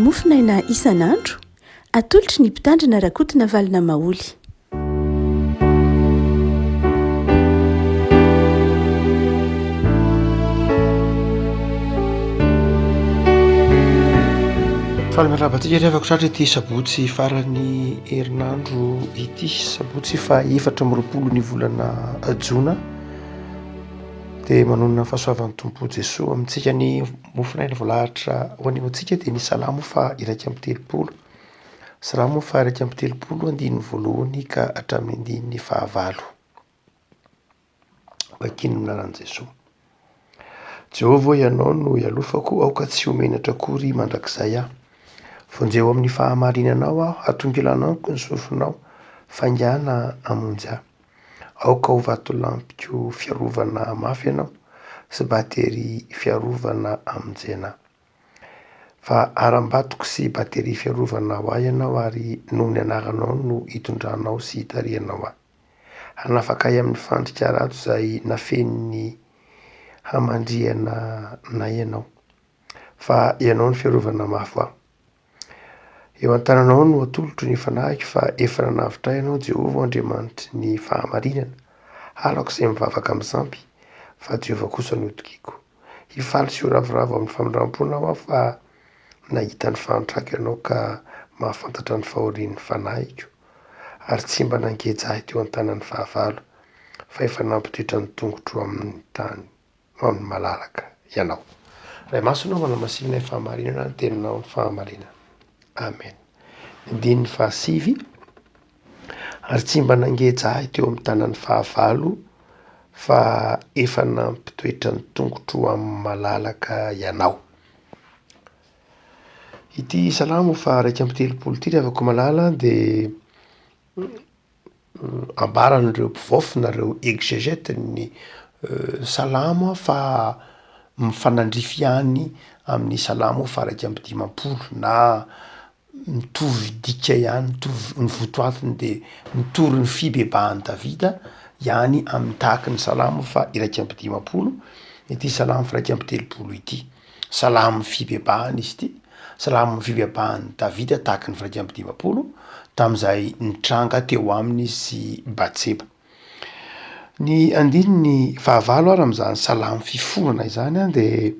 mofinaina isan'andro atolotry ny mpitandrina rakotina valina maoly. Falomerabatsika rehefa kotratra ity sabotsy farany herinandro ity, sabotsy fa 4 ny volana Jona, dia manonona fahasoavan'ny Tompo Jesoa amintsika ny mofinaina voalahatra ho anio antsika dia ny Salamo fa 130, Salamo fa 130 andininy voalohany ka hatramin'ny andininy fahavalo. Vakiny minaran'i Jesoa. Jehovah ianao no ialofako, aoka tsy homenatra akory mandrakizay aho. Vonjeo amin'ny fahamarinanao aho, hatongelanako ny sofinao, fangana hamonjy aho. Aoka ho vatolampiko fiarovana mafy ianao, sy batery fiarovana hamonjena. Fa aram-batoko sy batery fiarovana ho ahy ianao, ary noho ny anaranao no hitondranao sy hitarianao ahy. Hanafakay amin'ny fandrika ratsy izay nafeniny hamandriana nay ianao, fa ianao ny fiarovana mafy aho. Eo an-tananao no atolotro ny fanahiko, fa efa nanavitra ianao Jehovah Andriamanitry ny fahamarinana. Halako izay mivavaka misampy, fa Jehovah kosa no tokiako. Hifaly sy ho ravoravo amin'ny famindramponao aho, fa nahita ny fanitrako ianao ka mahafantatra ny fahorian'ny fanahiko. Ary tsy mba nangeja ahy teo an-tanan'ny fahavalo, fa efa nampitoetra ny tongotro amin'ny tany, amin'ny malalaka ianao. Ray masonao manamasinana ny fahamarinana, ny teninao ny fahamarinana. Amen. Andininy fahasivy, ary tsy mba nangeja ahy teo amin'ny tanan'ny fahavalo, fa efa nampitoetra ny tongotro amin'ny malalaka ianao. Ity Salamo fa 130 ity rehefa malala dia ambaran'ireo mpivaofy nareo exégète ny Salamo fa mifanandrify ihany amin'ny Salamo fa 150 na mitovy dika ihany, mitovy ny votoatiny dia mitory ny fibebahan'i Davida ihany amin'ny tahaka ny Salamo fa 150. Ity Salamo fa 130 ity, Salamo fibebahana izy ity, Salamo fibebahan'i Davida tahaka ny 150 tamin'izay nitranga teo aminy sy Batseba. Ny andininy fahavalo ary amin'izany Salamo fiforana izany dia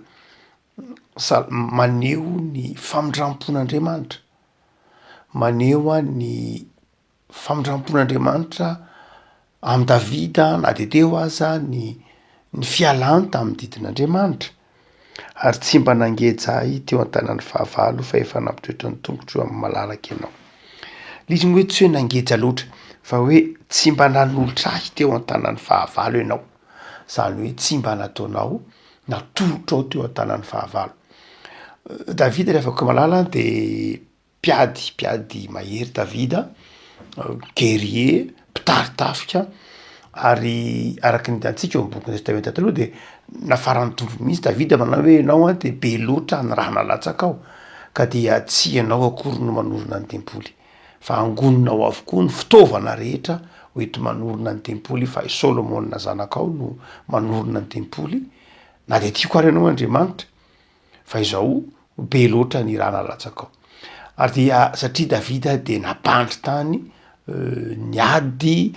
maneho ny famindrampon'Andriamanitra. Maneho ny famindrampon'Andriamanitra amin'ny Davida, na dia teo aza ny fialany tamin'ny didin'Andriamanitra. Ary tsy mba nangeja ahy teo an-tanan'ny fahavalo, fa efa nampitoetra ny tongotro amin'ny malalaka ianao. Liziny hoe tsy hoe nangeja loatra, fa hoe tsy mba nanolotra ahy teo an-tanan'ny fahavalo ianao. Izany hoe tsy mba nataonao natolotrao teo an-tanan'ny fahavalo. Davida rehefa malala dia mpiady mahery Davida, guerrier, mpitaritafika, ary araka ny antsika eo amin'ny boky ny testamenta taloha dia nafarany tombo mihitsy Davida manao hoe ianao dia be loatra ny raha nalatsaka ao, ka dia tsy ianao akory no manorina ny tempoly, fa angononao avokoa ny fitaovana rehetra hoety manorina ny tempoly, fa i Solomona zanakao no manorina ny tempoly, na dia tiako ary ianao Andriamanitra, fa izao be loatra ny raha nalatsaka ao. Ary dia satria Davida dia napandry tany, niady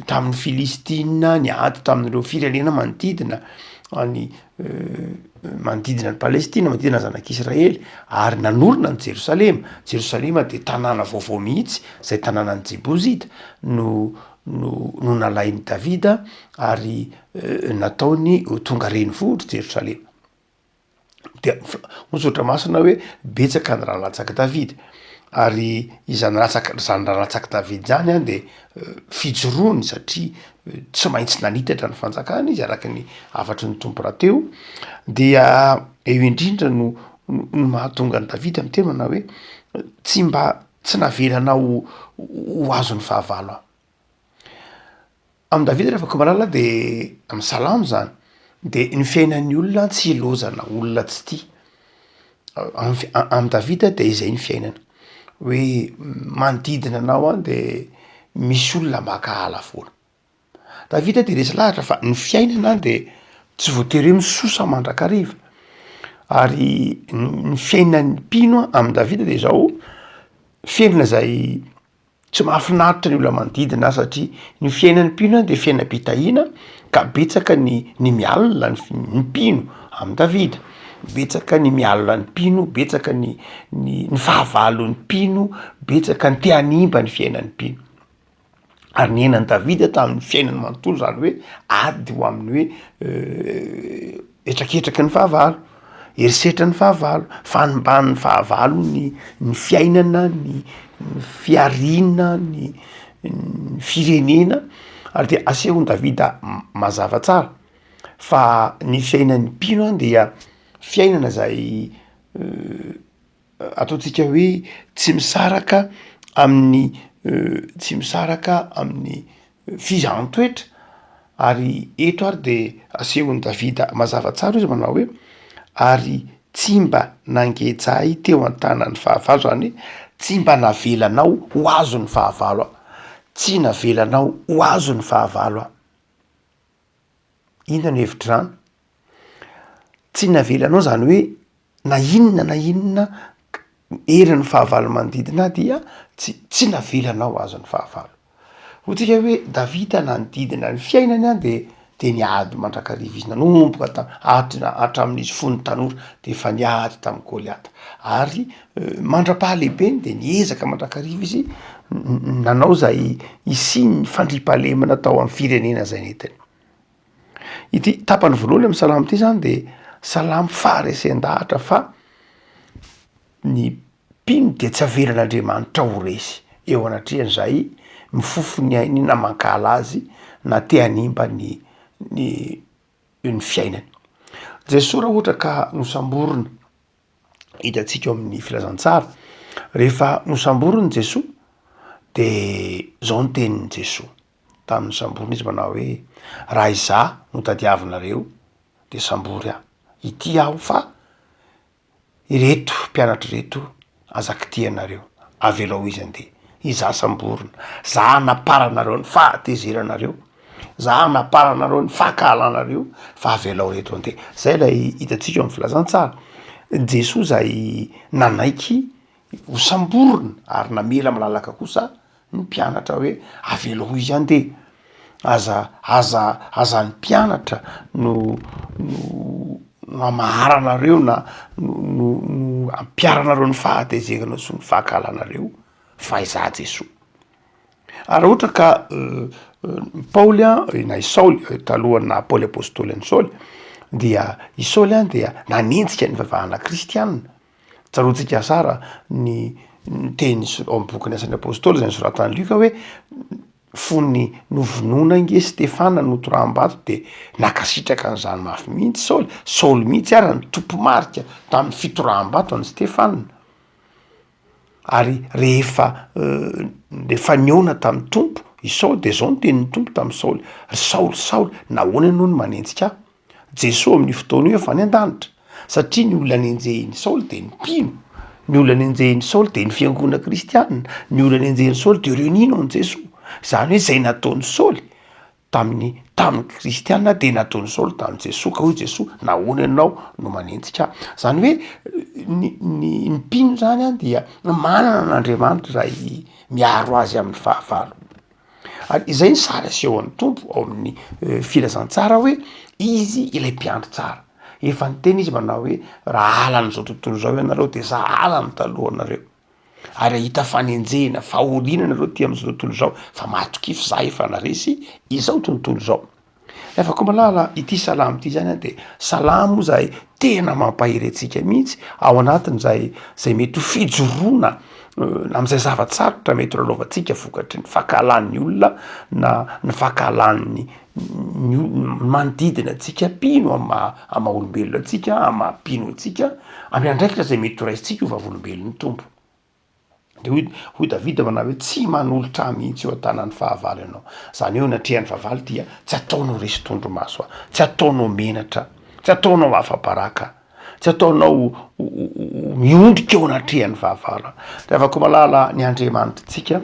tamin'ny Filistina, niady tamin'ireo firenena manodidina manodidina ny Palestina, manodidina zanak'Israely, ary nanorina ny Jerosalema. Jerosalema dia tanàna vaovao mihitsy, izay tanàna ny Jebozita no nalain'i Davida, ary nataony tonga renivohitra Jerosalema. Dia misaotra masina hoe betsaka ny raha nalatsaka Davida, ary izany raha nalatsaka Davida izany dia fijoroany, satria tsy maintsy nanitatra ny fanjakana izy araka ny afatry ny tompo rahateo. Dia eo indrindra no mahatonga ny Davida miteny manao hoe tsy navelana ho azo ny fahavalo aho. Amin'ny Davida rehefa malala dia amin'ny Salamo izany, dia ny fiainan'ny olona tsy ilozana olona tsy tia. Amin'ny Davida dia izay ny fiainana, hoe manodidina anao dia misy olona makahala foana. Davida dia resy lahatra, fa ny fiainana dia tsy voatery hoe misosa mandrakariva. ary ny fiainan'ny mpino amin'ny Davida de zao fiainana zay tsy mahafinaritra ny olona manodidina satria ny fiainan'ny mpino de fiainam-pitahiana ka betsaka ny mialina ny mpino amin'ny Davida, betsaka ny mialina ny mpino, betsaka ny fahavalon'ny mpino, betsaka ny te-hanimba ny fiainan'ny mpino. Ary ny henan'ny Davida tamin'ny fiainany manontolo zany hoe ady ho amin'ny hoe etraketraky ny fahavalo, erisetra ny fahavalo, fanomban'ny fahavalo ny fiainana, ny fiarina, ny firenena. Ary de asehony Davida mazava tsara fa ny fiainan'ny mpino dia fiainana zay ataontsika hoe tsy misaraka amin'ny fizahan-toetra. Ary eto ary de asehony Davida mazava tsara izy manao hoe ary tsy mba nangejahy teo an-tanan'ny fahavalo, zany tsy mba navelanao ho azo ny fahavalo aho, tsy navelanao ho azo ny fahavalo aho. Inona ny hevitr'izany? Tsy navelanao zany hoe na inona erin'ny fahavalo manodidina dia tsy navelanao ho azo ny fahavalo. Hotsika hoe Davida nanodidina ny fiainany de niady mandrakariva izy, nanomboka hatramin'izy fony tanora de efa niady tamin'ny Goliata, ary mandra-pahalehibe de niezaka mandrakariva izy, nanao zay isiny ny fandriam-pahalemana tao amin'ny firenena zay nentiny. Ity tapany voalohany amin'ny salamo ity zany de salamo faharesen-dahatra fa ny mpino de tsy avelan'Andriamanitra ho resy eo anatrehan'izay mifofo ny ainy na mankala azy na te-hanimba ny fiainany. Jesosy raha ohatra ka nosamborona, hitantsika eo amin'ny filazantsara, rehefa nosamborona Jesosy de zao ny tenin'ny Jesosy tamin'ny samborona izy manao hoe raha izaho no tadiavinareo de sambory aho, ity aho fa ireto mpianatra reto azaky tia anareo, avelao izy andeha. Izaho samborona, za naparanareo ny fahatezeranareo, za naparanareo ny fahakahalanareo, fa avelao reto andeha. Zay lay hitantsika eo amin'ny filazantsara. Jesosy zay nanaiky ho samborona ary namela malalaka kosa ny mpianatra hoe avelao izy andeha. Aza ny mpianatra no amaharanareo na no ampiaranareo ny fahatezerana sy ny fahakahalanareo fa izaho Jesosy. Ary ohatra ka Paoly na i Saoly talohana Paoly apôstôly any Saoly, dia i Saoly dia nanenjika ny vavahana kristianina. Tsaroantsika sara ny teny ao amin'ny boky ny Asan'ny Apôstôly zay nisoratan'i Luka hoe fony novonoina nge Stefana notoraham-bato de nakasitraka an'izany mafy mihitsy Saoly mihitsy ary ny tompo marika tamin'ny fitoraham-bato an'i Stefana. Ary rehefa niona tamin'ny tompo i Saoly de zao ny tenin'ny tompo tamin'ny Saoly: Saoly, nahoana ianao no manenjika aho? Jesosy amin'ny fotoana io efa ny an-danitra, satria ny olona nenjehin'ny Saoly de ny mpino, ny olona nenjehin'ny Saoly de ny fiangonana kristianina, ny olona nenjehin'ny Saoly de ireo nino an Jesosy. Zany hoe zay nataon'ny Saoly tamin'ny kristianina de nataon'ny Saoly tamin'ny Jesosy, ka hoy Jesosy nahoana ianao no manenjika aho? Zany hoe ny mpino zany dia manana n'Andriamanitra ray miaro azy amin'ny fahavalo. Ary izay ny sary asehon'ny tompo ao amin'ny filazantsara hoe izy ilay mpiandry tsara. Efa niteny izy manao hoe raha alan'izao tontolo zao ianareo de za alany talohanareo, ary ahita fanenjehana fahoriana nareo ty amin'izao tontolo zao, fa matokify za efa naresy izao tontolo zao. Nefa koa malala ity salamo ity zany de salamo zay tena mampahery antsika mihitsy ao anatiny zay mety ho fijoroana am'izay zavatsarotra mety lalaovantsika vokatry ny fahakahalan'ny olona na ny fahakahalan'ny manodidina antsika mpino ama olombelona antsika, ama mpino antsika, amin'ny andraikitra zay mety ho raisitsika io vavolombelon'ny tompo. De hoy Davida manao hoe tsy manolotra mihitsy eo an-tanan'ny fahavalo ianao. Zany hoe natrehan'ny fahavalo dia tsy ataonao resy tondro maso aho, tsy ataonao menatra, tsy ataonao afa-baraka, tsy ataonao miondrika eo anatrehan'ny fahavalo. Rehefa koa malala ny Andriamanitrantsika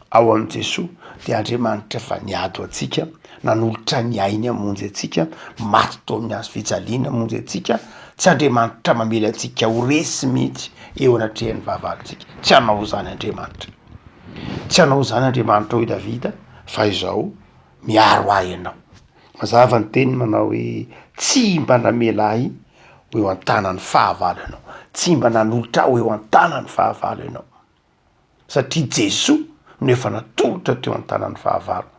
ao amin'i Jesosy, de Andriamanitra fa niady ho antsika, nanolotra ny ainy hamonjy antsika, maty tao amin'ny hazo fijaliana hamonjy antsika, tsy Andriamanitra mamela antsika ho resy mihitsy eo anatrehan'ny vahavalontsika. Tsy hanao zany Andriamanitra, tsy hanao zany Andriamanitra hoe Davida, fa izao miaro ahy ianao. Mazava ny teny manao hoe tsy mba namela ahy ho eo an-tanan'ny fahavalo ianao, tsy mba nanolotra ho eo an-tanan'ny fahavalo ianao, satria Jesoa no efa natolotra teo an-tanan'ny fahavalo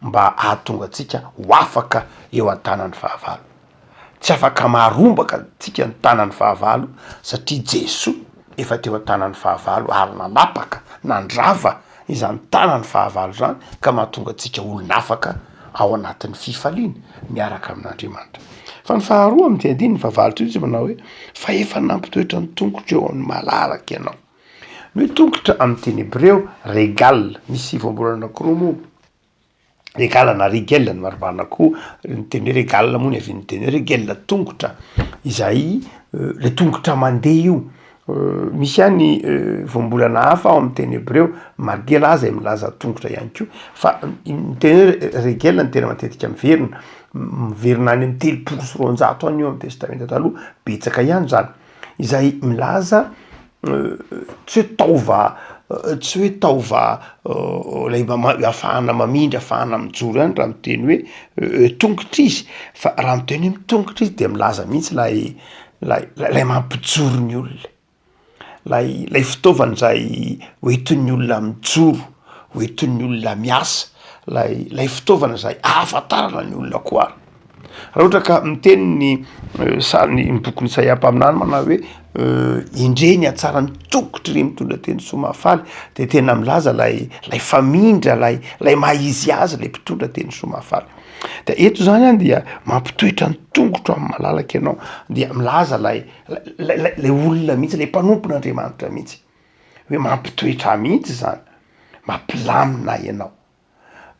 mba ahatonga atsika ho afaka eo an-tanan'ny fahavalo. Tsy afaka maharombaka tsika ny tanan'ny fahavalo satria Jesoa efa teo an-tanan'ny fahavalo ary nanapaka nandrava izany tanan'ny fahavalo zany ka mahatonga atsika olon'afaka ao anatin'ny fifaliana miaraka amin'Andriamanitra. Fa ny faharoa amin'ny andiny ny fahavalo tsy manao hoe fa efa nampitoetra ny tongotra eo amin'ny malalaka ianao. Ny hoe tongotra amin'ny teny hebreo regal, misy voambolana anankiroa moa, regal na rigel ny marivana koa ny teny hoe regal moa ny avy ny teny hoe regel tongotra izay le tongotra mandeha io. Misy ihany voambolana hafa ao amin'ny teny hebreo margela zay milaza tongotra ihany koa, fa ny teny hoe regel ny tena matetika miverina any amin'ny telopolo sy roanjato any io amin'ny testamenta taloha, betsaka ihany zany, izay milaza tsy hoe taova tsy hoe taova lay ahafahana mamindra ahafahana mijoro ihany raha miteny hoe tongotra izy, fa raha miteny hoe mitongotra izy de milaza mihitsy lay mampijoro ny olona, lay fitaovana zay hoentin'ny olona mijoro, hoentin'ny olona miasa, lay fitaovana zay ahafantarana ny olona koa. Raha ohatra ka miteny ny bokin'ny Isaia mpaminany manao hoe indreny atsara ny tongotra ire mitondra teny soamafaly, de tena milaza lay famindra lay maizy azy lay mpitondra teny soamafaly. De eto zany any dia mampitoetra ny tongotra amin'ny malalaka ianao, dia milaza lay olona mihitsy, lay mpanompon'Andriamanitra mihitsy hoe mampitoetra mihitsy zany, mampilamina ianao.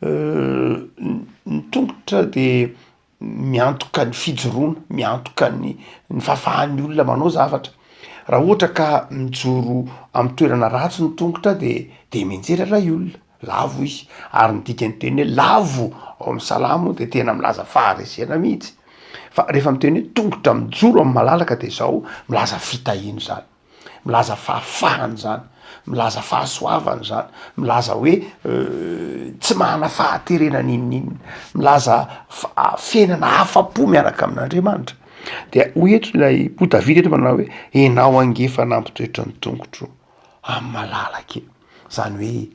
Ny tongotra de miantoka ny fijoroana, miantoka ny fahafahan'ny olona manao zavatra. Raha ohatra ka mijoro amin'ny toerana ratsy ny tongotra de mianjera ilay olona, lavo izy, ary ny dikany teny hoe lavo ao amin'ny salamo de tena milaza faharesena mihitsy. Fa rehefa miteny hoe tongotra mijoro amin'ny malalaka de zao milaza fitahino zany, milaza fahafahany zany, milaza fahasoavany zany, milaza hoe tsy manana fahaterenana inon'inona, milaza fiainana afa-po miaraka amin'Andriamanitra. De hoy eto lay Davida eto manao hoe enao angefa nampitoetra ny tongotro amin'ny malalaka io, zany hoe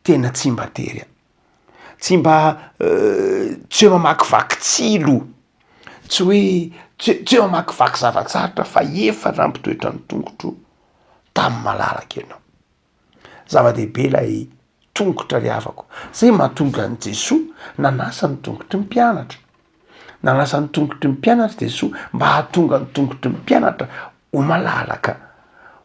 tena tsy mba tery, tsy mba tsy hoe mamakivaky tsilo, tsy hoe mamakivaky zavatsarotra fa efa nampitoetra ny tongotro tamin'ny malalaka ianao. Zava-dehibe lay tongotra ry havako, zay mahatonga ny Jesoa nanasa ny tongotry ny mpianatra, nanasa ny tongotry ny mpianatra Jesoa mba hahatonga ny tongotry ny mpianatra ho malalaka,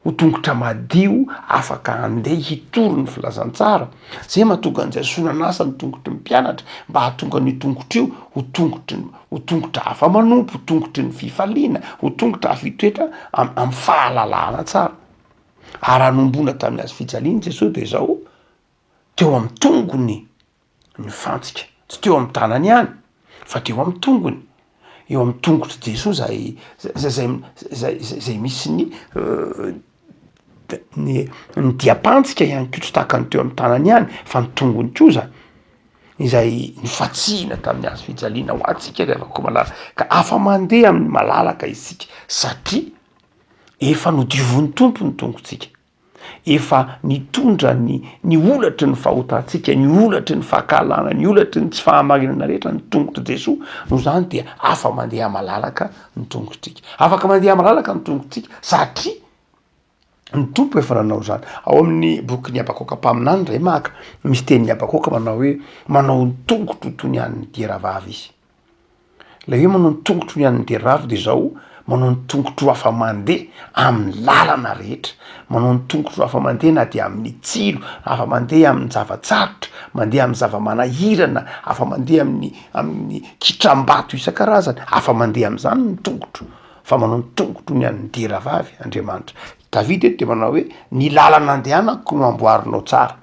ho tongotra madio afaka andeha hitory ny filazantsara. Zay mahatonga ny Jesoa nanasa ny tongotry ny mpianatra mba hahatonga ny tongotry io ho tongotra hafa manompo, ho tongotry ny fifaliana, ho tongotra hafa hitoetra amin'ny fahalalahana tsara. Ary anombona tamin'ny azy fijaliany Jesoa de zao teo amin'ny tongony ny fantsika, tsy teo amin'ny tanany ihany fa teo amin'ny tongony, eo amin'ny tongotry Jesoa zay misy ny diapantsika ihany koa tsy tahaka ny teo amin'ny tanany ihany fa ny tongony koa zany, izay nifatsihina tamin'ny azy fijaliana ho antsika rehefa koa malalaka, ka afa mandeha amin'ny malalaka isika satria efa nodiovon'ny tompo ny tongotsika, efa nitondra ny olatry ny fahotantsika, ny olatry ny fahakalana, ny olatry ny tsy fahamarinana rehetra ny tongotry Jesoa, noho zany dia afa mandeha malalaka ny tongotsika, afaka mandeha malalaka ny tongotsika satria ny tompo efa nanao zany. Ao amin'ny bokin'ny Abakoka mpaminany ray maka, misy tenin'ny Abakoka manao hoe manao ny tongotro toy ny an'ny dieravavy izy. Lay hoe manao ny tongotro ny an'ny dieravavy de zao manao ny tongotro hafa mandeha amin'ny lalana rehetra, manao ny tongotro hafa mandeha na dia amin'ny tsilo, hafa mandeha amin'ny zavatsarotra, mandeha amin'ny zava-manahirana, hafa mandeha amin'ny kitram-bato isan-karazany, hafa mandeha amin'izany ny tongotro, fa manao ny tongotro ny an'ny dieravavy Andriamanitra. Davida eto de manao hoe ny lalana andehanako no amboarinao tsara.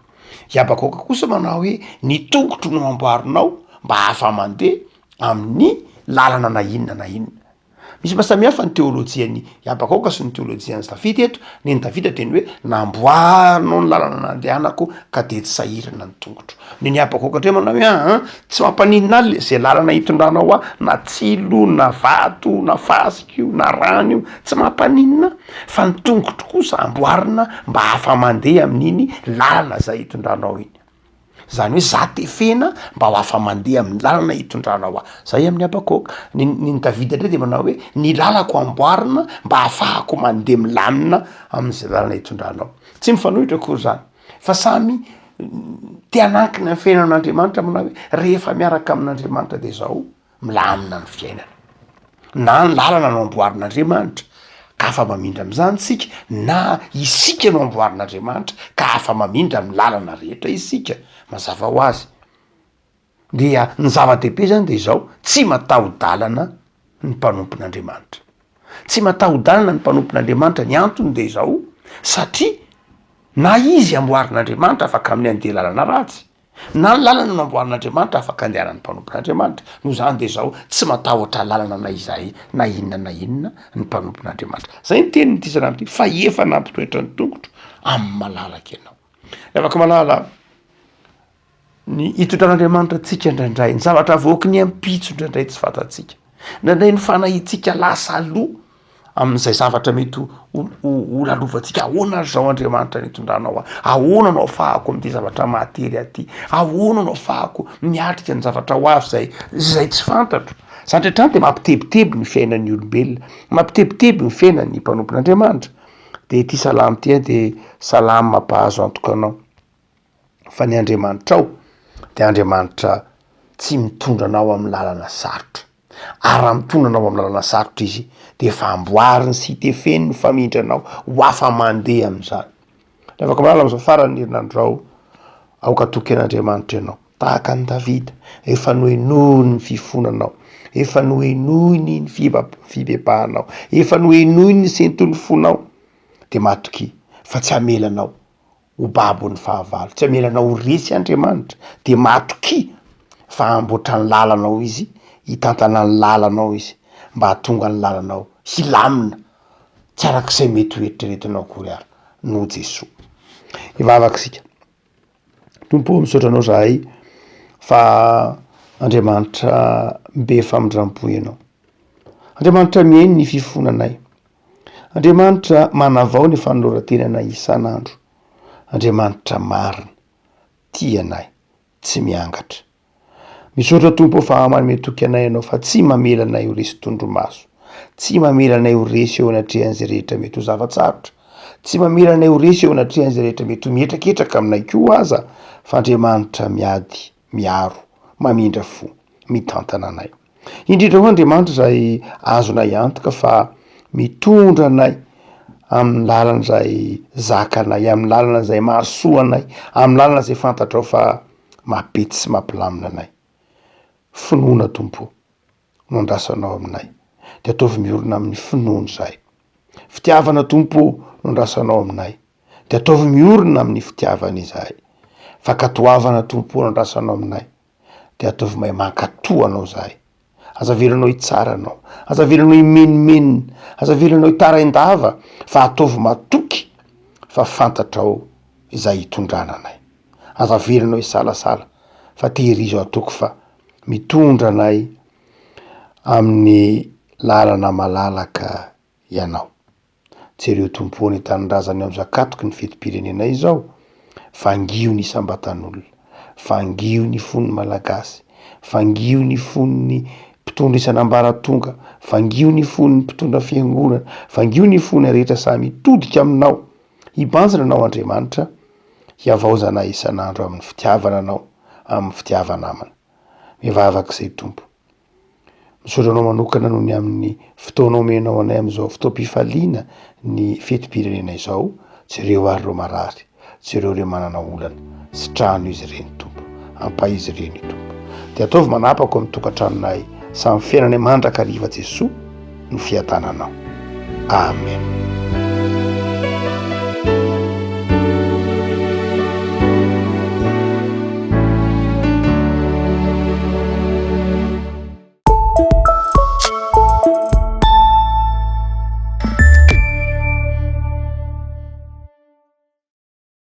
I Abakoka kosa manao hoe ny tongotro no amboarinao mba hafa mandeha amin'ny lalana na inona na inona. misy mahasamihafa ny teolojiany Iabakaoka sy ny teolojiany Davida eto. Ny Davida teny hoe namboarinao ny lalana nandehanako ka de tsy sahirana ny tongotro. Ny Iabakaoka ndray manao hoe tsy mampaninina aly zay lalana hitondranao na tsilo na vato na fasika io na rano io tsy mampaninina fa ny tongotro kosa amboarina mba hafa mandeha amin'iny lalana zay hitondranao iny. Zany hoe za tefena mba ho afa mandeha amin'ny lalana hitondranao zay amin'ny Iabakaoka. Ny Davida ndray de manao hoe ny lalako amboarina mba ahafahako mandeha milamina amin'izay lalana hitondranao. Tsy mifanohitra akory zany fa samy te hanankina ny fiainan'Andriamanitra manao hoe rehefa miaraka amin'Andriamanitra de zao milamina ny fiainana. Na ny lalana no amboarin'Andriamanitra ka afa mamindra am'izany sika, na isika no amboarin'Andriamanitra ka afa mamindra amin'ny lalana rehetra isika. Mazava ho azy dia ny zava-dehibe zany de zao tsy mataho-dalana ny mpanompon'Andriamanitra. Tsy mataho-dalana ny mpanompon'Andriamanitra. Ny antony de zao satria na izy amboarin'Andriamanitra afaka amin'ny andeha lalana ratsy, na ny lalana no amboarin'Andriamanitra afaka andehanan'ny mpanompon'Andriamanitra. No zany de zao tsy matahotra lalana na izay na inona ny mpanompon'Andriamanitra. Zay ny teniny ty sanamity fa efa nampitoetra ny tongotro amin'ny malalaka ianao. Afaka malala ny hitondran'Andriamanitra tsika indraindray, ny zavatra voky ny ampitso indraindray tsy fantatsika, indraindray ny fanahitsika lasa aloha amin'izay zavatra mety ho lalovantsika. Ahoana zao Andriamanitra ny hitondranao ahoana no ahafahako am'ty zavatra matery aty, ahoana no ahafahako miatrika ny zavatra ho avy zay tsy fantatro. Zany rehetrany de mampitebiteby ny fiainan'ny olombelona, mampitebiteby ny fiainan'ny mpanompon'Andriamanitra. De ty salamy ty de salamy mampahazo antoka anao fa ny Andriamanitra ao de Andriamanitra tsy mitondra anao amin'ny lalana sarotra. Raha mitondra anao amin'ny lalana sarotra izy de fa amboariny sy tefeny ny famindra anao ho afa mandeha am'izany. Afaka malala am'izao farany herinandro aoka toky an'Andriamanitra ianao tahaka ny Davida, efa nohenoiny ny fifonanao, efa nohenoiny ny fibebahanao, efa nohenoiny ny sentony fonao, de matoky fa tsy amelanao ho babo ny fahavalo, tsy amelanao ho resy Andriamanitra, de matoky fa amboatra ny lalanao izy, hitantana ny lalanao izy mba hatonga ny lalanao hilamina tsy arak'izay mety hoeritreretinao akory ary no Jesoa. Ivavaka sika. Tompo misaotra anao zahay fa Andriamanitra be famindram-po ianao. Andriamanitra mihaino ny fifonanay. Andriamanitra manavao ny fanoloran-tenanay isan'andro. Andriamanitra marina, tia anay, tsy miangatra. Misaotra Tompo fa manome toky anay ianao fa tsy mamela anay ho resy tondromaso, tsy mamela anay ho resy eo anatrehan'izay rehetra mety ho zavatsarotra, tsy mamela anay ho resy eo anatrehan'izay rehetra mety ho mietraketraka aminay koa aza, fa Andriamanitra miady, miaro, mamindra fo, mitantana anay. Indrindra ho Andriamanitra zay azonay antoka fa mitondra anay amin'ny lalana zay zakanay, amin'ny lalana zay mahasoa anay, amin'ny lalana zay fantatrao fa mampety sy mampilamina anay. Finoana Tompo no andrasanao aminay, de ataovy miorina amin'ny finoana zay. Fitiavana Tompo no andrasanao aminay, de ataovy miorina amin'ny fitiavana izay. Fakatoavana Tompo no andrasanao aminay, de ataovy mahay mankatoa anao zahay. Azavelanao hitsara anao, azavelanao imenimenina, azavelanao hitaraindava, fa ataovy matoky fa fantatrao izay hitondrana anay. Azavelanao hisalasala fa tehirizo atoky fa mitondra anay amin'ny lalana malalaka ianao. Jereo Tompo ny tanindrazany amin'ny zakatoky ny fetim-pirenena izao, fangio ny sambatan'olona, fangio ny fon'ny malagasy, fangio ny fon'ny mpitondra isan'ambaratonga, fangio ny fon'ny mpitondra fiangonana, fangio ny fon'ny rehetra samy mitodika aminao, hibanjina anao Andriamanitra, hiavaozana isan'andro amin'ny fitiavana anao, amin'ny fitiavana amana. Mivavaka izay Tompo. Misaotra anao manokana noho ny amin'ny fotoana omenao anay amin'izao fotoam-pifaliana ny fetim-pirenena izao, jereo ary reo marary, jereo reo manana olana, sy trano izy ireny Tompo, ampaizy ireny Tompo. De ataovy manapako amin'ny tokantranonay samy fiainanay mandrakariva Jesoa ny fiadananao. Amen.